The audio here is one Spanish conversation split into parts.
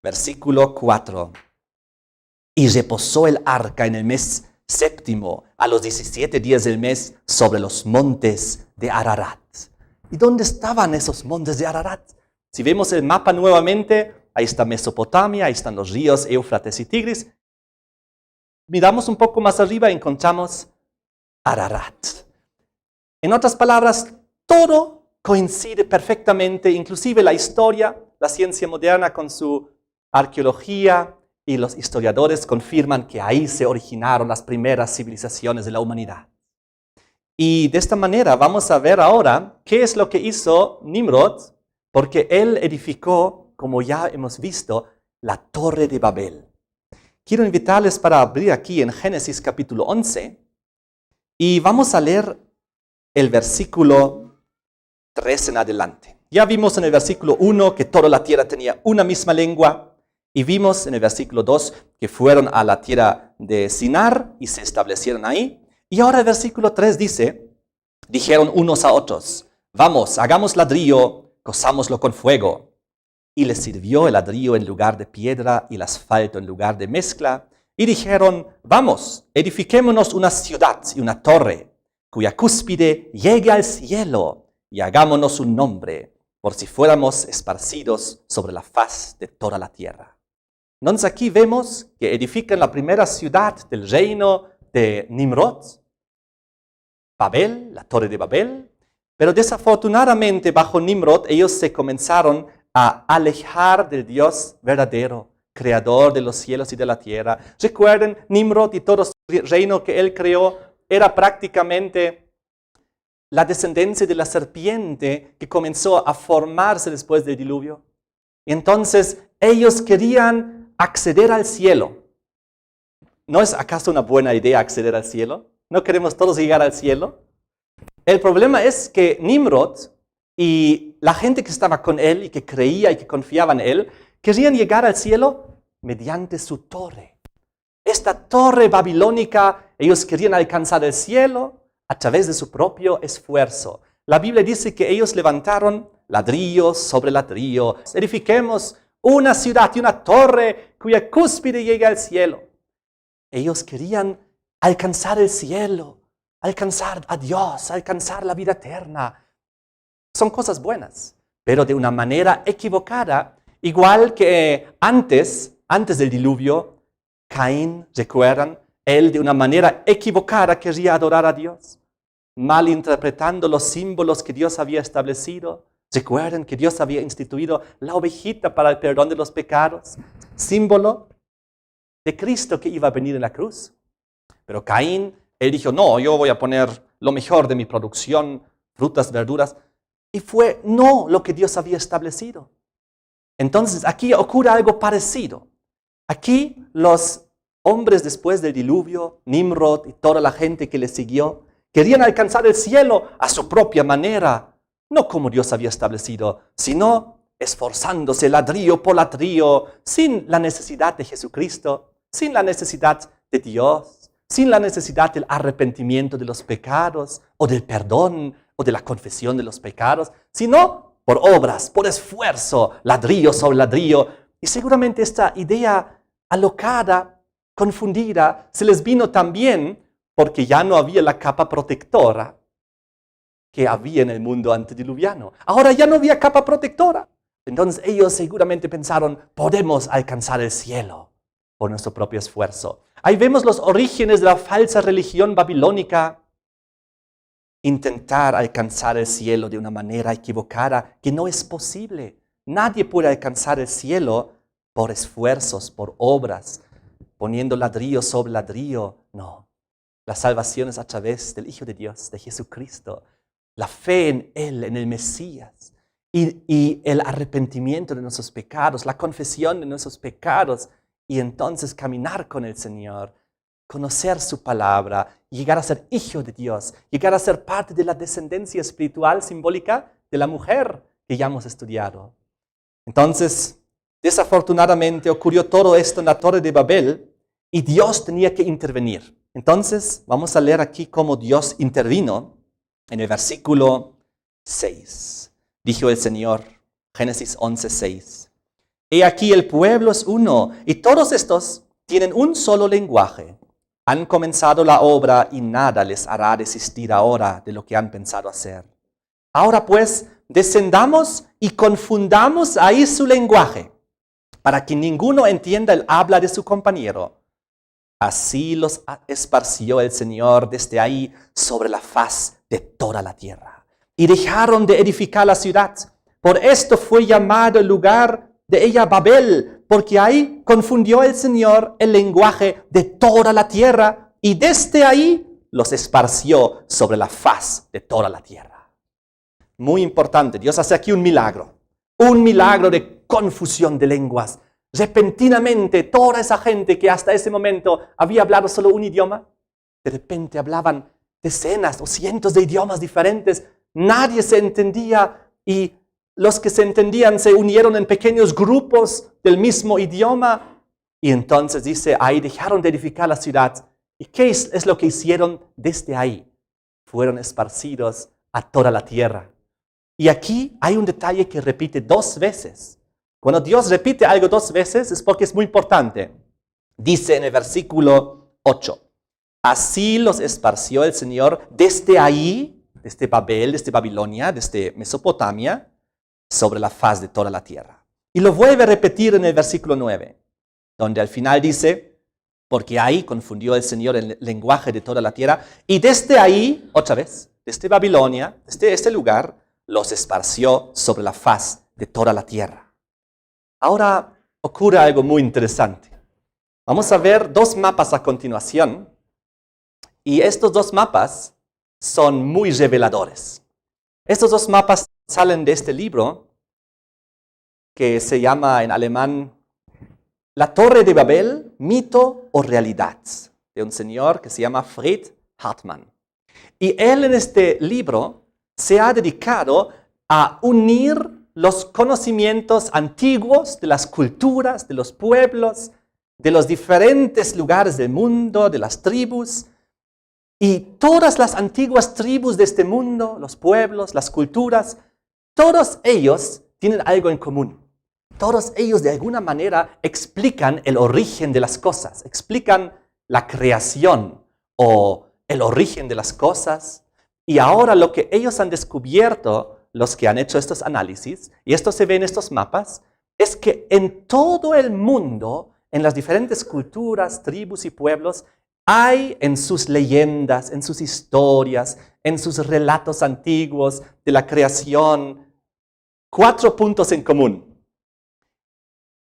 Versículo 4. Y reposó el arca en el mes séptimo, a los 17 días del mes, sobre los montes de Ararat. ¿Y dónde estaban esos montes de Ararat? Si vemos el mapa nuevamente, ahí está Mesopotamia, ahí están los ríos Éufrates y Tigris. Miramos un poco más arriba y encontramos Ararat. En otras palabras, todo coincide perfectamente, inclusive la historia, la ciencia moderna con su arqueología, y los historiadores confirman que ahí se originaron las primeras civilizaciones de la humanidad. Y de esta manera vamos a ver ahora qué es lo que hizo Nimrod, porque él edificó, como ya hemos visto, la Torre de Babel. Quiero invitarles para abrir aquí en Génesis capítulo 11 y vamos a leer el versículo 3 en adelante. Ya vimos en el versículo 1 que toda la tierra tenía una misma lengua. Y vimos en el versículo 2 que fueron a la tierra de Sinar y se establecieron ahí. Y ahora el versículo 3 dice, dijeron unos a otros, vamos, hagamos ladrillo, cozámoslo con fuego. Y les sirvió el ladrillo en lugar de piedra y el asfalto en lugar de mezcla. Y dijeron, vamos, edifiquémonos una ciudad y una torre, cuya cúspide llegue al cielo, y hagámonos un nombre, por si fuéramos esparcidos sobre la faz de toda la tierra. Entonces aquí vemos que edifican la primera ciudad del reino de Nimrod, Babel, la Torre de Babel, pero desafortunadamente bajo Nimrod ellos se comenzaron a alejar del Dios verdadero, creador de los cielos y de la tierra. Recuerden, Nimrod y todo su reino que él creó era prácticamente la descendencia de la serpiente que comenzó a formarse después del diluvio. Y entonces ellos querían acceder al cielo. ¿No es acaso una buena idea acceder al cielo? ¿No queremos todos llegar al cielo? El problema es que Nimrod y la gente que estaba con él y que creía y que confiaba en él, querían llegar al cielo mediante su torre. Esta torre babilónica, ellos querían alcanzar el cielo a través de su propio esfuerzo. La Biblia dice que ellos levantaron ladrillo sobre ladrillo. Edifiquemos una ciudad y una torre cuya cúspide llegue al cielo. Ellos querían alcanzar el cielo, alcanzar a Dios, alcanzar la vida eterna. Son cosas buenas, pero de una manera equivocada. Igual que antes del diluvio, Caín, ¿recuerdan? Él de una manera equivocada quería adorar a Dios, malinterpretando los símbolos que Dios había establecido. Recuerden que Dios había instituido la ovejita para el perdón de los pecados, símbolo de Cristo que iba a venir en la cruz. Pero Caín, él dijo, no, yo voy a poner lo mejor de mi producción, frutas, verduras, y fue no lo que Dios había establecido. Entonces aquí ocurre algo parecido. Aquí los hombres después del diluvio, Nimrod y toda la gente que le siguió, querían alcanzar el cielo a su propia manera, no como Dios había establecido, sino esforzándose ladrillo por ladrillo, sin la necesidad de Jesucristo, sin la necesidad de Dios, sin la necesidad del arrepentimiento de los pecados, o del perdón, o de la confesión de los pecados, sino por obras, por esfuerzo, ladrillo sobre ladrillo. Y seguramente esta idea alocada, confundida, se les vino también porque ya no había la capa protectora que había en el mundo antediluviano. Ahora ya no había capa protectora. Entonces ellos seguramente pensaron, podemos alcanzar el cielo por nuestro propio esfuerzo. Ahí vemos los orígenes de la falsa religión babilónica. Intentar alcanzar el cielo de una manera equivocada, que no es posible. Nadie puede alcanzar el cielo por esfuerzos, por obras, poniendo ladrillo sobre ladrillo. No. La salvación es a través del Hijo de Dios, de Jesucristo. La fe en Él, en el Mesías. Y el arrepentimiento de nuestros pecados, la confesión de nuestros pecados. Y entonces caminar con el Señor, conocer su palabra, llegar a ser hijo de Dios, llegar a ser parte de la descendencia espiritual simbólica de la mujer que ya hemos estudiado. Entonces, desafortunadamente ocurrió todo esto en la Torre de Babel y Dios tenía que intervenir. Entonces, vamos a leer aquí cómo Dios intervino en el versículo 6. Dijo el Señor, Génesis 11:6. He aquí el pueblo es uno, y todos estos tienen un solo lenguaje. Han comenzado la obra y nada les hará desistir ahora de lo que han pensado hacer. Ahora pues, descendamos y confundamos ahí su lenguaje, para que ninguno entienda el habla de su compañero. Así los esparció el Señor desde ahí sobre la faz de toda la tierra. Y dejaron de edificar la ciudad. Por esto fue llamado el lugar de ella Babel, porque ahí confundió el Señor el lenguaje de toda la tierra, y desde ahí los esparció sobre la faz de toda la tierra. Muy importante, Dios hace aquí un milagro de confusión de lenguas. Repentinamente, toda esa gente que hasta ese momento había hablado solo un idioma, de repente hablaban decenas o cientos de idiomas diferentes. Nadie se entendía y los que se entendían se unieron en pequeños grupos del mismo idioma. Y entonces dice, ahí dejaron de edificar la ciudad. ¿Y qué es lo que hicieron desde ahí? Fueron esparcidos a toda la tierra. Y aquí hay un detalle que repite 2 veces. Cuando Dios repite algo 2 veces es porque es muy importante. Dice en el versículo 8, así los esparció el Señor desde ahí, desde Babel, desde Babilonia, desde Mesopotamia, sobre la faz de toda la tierra. Y lo vuelve a repetir en el versículo 9, donde al final dice, porque ahí confundió el Señor el lenguaje de toda la tierra, y desde ahí, otra vez, desde Babilonia, desde este lugar, los esparció sobre la faz de toda la tierra. Ahora ocurre algo muy interesante. Vamos a ver 2 mapas a continuación, y estos 2 mapas son muy reveladores. Estos 2 mapas salen de este libro que se llama en alemán La Torre de Babel, mito o realidad, de un señor que se llama Fred Hartmann. Y él en este libro se ha dedicado a unir los conocimientos antiguos de las culturas, de los pueblos, de los diferentes lugares del mundo, de las tribus. Y todas las antiguas tribus de este mundo, los pueblos, las culturas, todos ellos tienen algo en común. Todos ellos de alguna manera explican el origen de las cosas, explican la creación o el origen de las cosas. Y ahora lo que ellos han descubierto, los que han hecho estos análisis, y esto se ve en estos mapas, es que en todo el mundo, en las diferentes culturas, tribus y pueblos, hay en sus leyendas, en sus historias, en sus relatos antiguos de la creación, 4 puntos en común.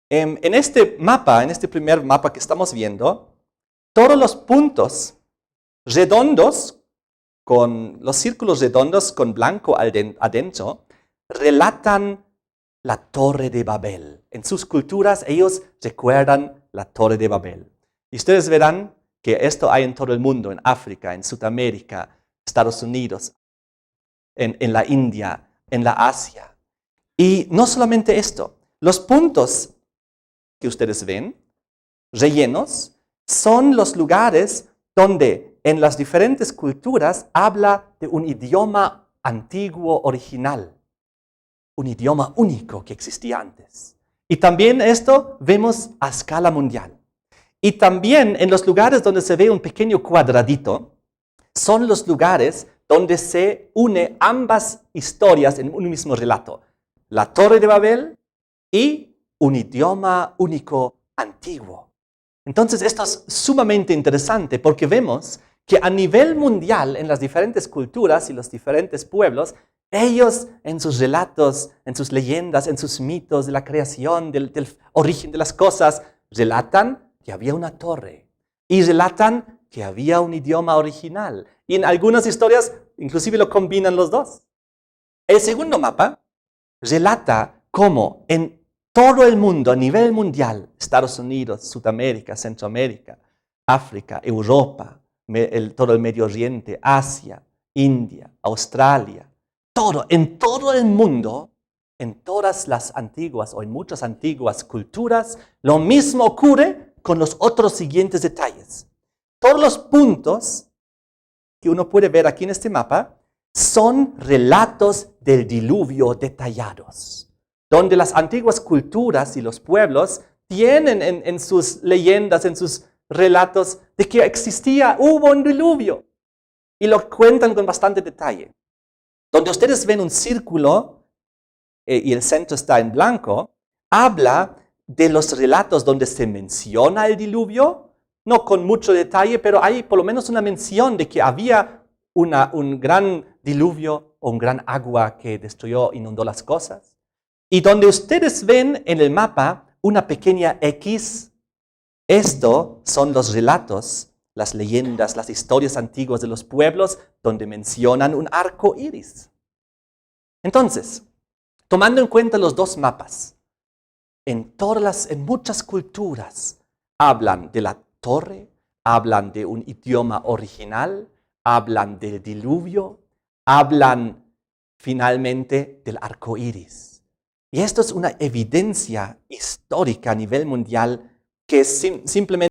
En este mapa, en este primer mapa que estamos viendo, todos los puntos redondos, con los círculos redondos con blanco adentro, relatan la Torre de Babel. En sus culturas ellos recuerdan la Torre de Babel. Y ustedes verán que esto hay en todo el mundo, en África, en Sudamérica, Estados Unidos, en la India, en la Asia. Y no solamente esto, los puntos que ustedes ven, rellenos, son los lugares donde en las diferentes culturas habla de un idioma antiguo original, un idioma único que existía antes. Y también esto vemos a escala mundial. Y también en los lugares donde se ve un pequeño cuadradito, son los lugares donde se une ambas historias en un mismo relato. La Torre de Babel y un idioma único antiguo. Entonces esto es sumamente interesante porque vemos que a nivel mundial, en las diferentes culturas y los diferentes pueblos, ellos en sus relatos, en sus leyendas, en sus mitos de la creación, del origen de las cosas, relatan que había una torre y relatan que había un idioma original. Y en algunas historias inclusive lo combinan los dos. El segundo mapa relata cómo en todo el mundo, a nivel mundial, Estados Unidos, Sudamérica, Centroamérica, África, Europa, todo el Medio Oriente, Asia, India, Australia, en todo el mundo, en todas las antiguas o en muchas antiguas culturas, lo mismo ocurre con los otros siguientes detalles. Todos los puntos que uno puede ver aquí en este mapa son relatos del diluvio detallados. donde las antiguas culturas y los pueblos tienen en sus leyendas, en sus relatos, de que hubo un diluvio. Y lo cuentan con bastante detalle. Donde ustedes ven un círculo y el centro está en blanco, habla de los relatos donde se menciona el diluvio, no con mucho detalle, pero hay por lo menos una mención de que había un gran diluvio o un gran agua que destruyó, inundó las cosas. Y donde ustedes ven en el mapa una pequeña X, esto son los relatos, las leyendas, las historias antiguas de los pueblos donde mencionan un arco iris. Entonces, tomando en cuenta los dos mapas, en muchas culturas hablan de la torre, hablan de un idioma original, hablan del diluvio, hablan finalmente del arco iris. Y esto es una evidencia histórica a nivel mundial que simplemente